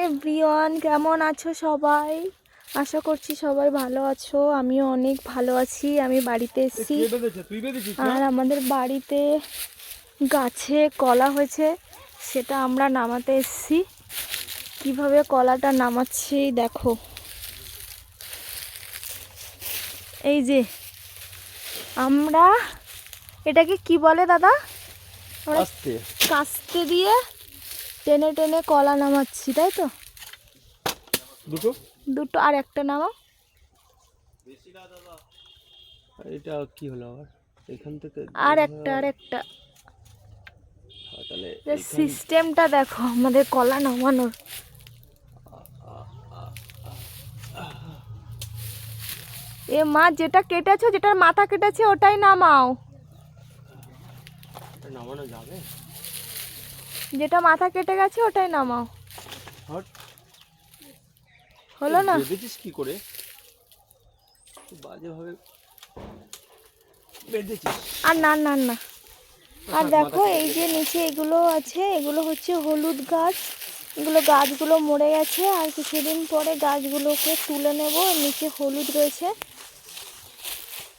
Everyone, কেমন আছো সবাই? আশা করছি সবাই ভালো আছো। আমিও অনেক ভালো আছি। আমি বাড়িতে এসেছি আর আমাদের বাড়িতে গাছে কলা হয়েছে, সেটা আমরা নামাতে এসেছি। কিভাবে কলাটা নামাচ্ছি দেখো। এই যে আমরা এটাকে কি বলে দাদা? আমরা কাস্তে দিয়ে টেনে টেনে কলা নামাচ্ছি, তাই তো? দুটো আর একটা নামাও। এটা কি হলো আবার? এখান থেকে আর একটা তাহলে সিস্টেমটা দেখো আমাদের কলা নামানোর। এ মা, যেটা কেটেছো, যেটার মাথা কেটেছে ওটাই নামাও। নামানো যাবে? যেটা মাথা কেটে গেছে ওটাই নামাও। হলো না? বেঁধেছিস কি করে? বাজে ভাবে বেঁধেছিস। আর না না না। আর দেখো এই যে নিচে এগুলো আছে, এগুলো হচ্ছে হলুদ গাছ। এগুলো গাছগুলো মরে গেছে, আর কিছুদিন পরে গাছগুলোকে তুলে নেব। নিচে হলুদ রয়েছে,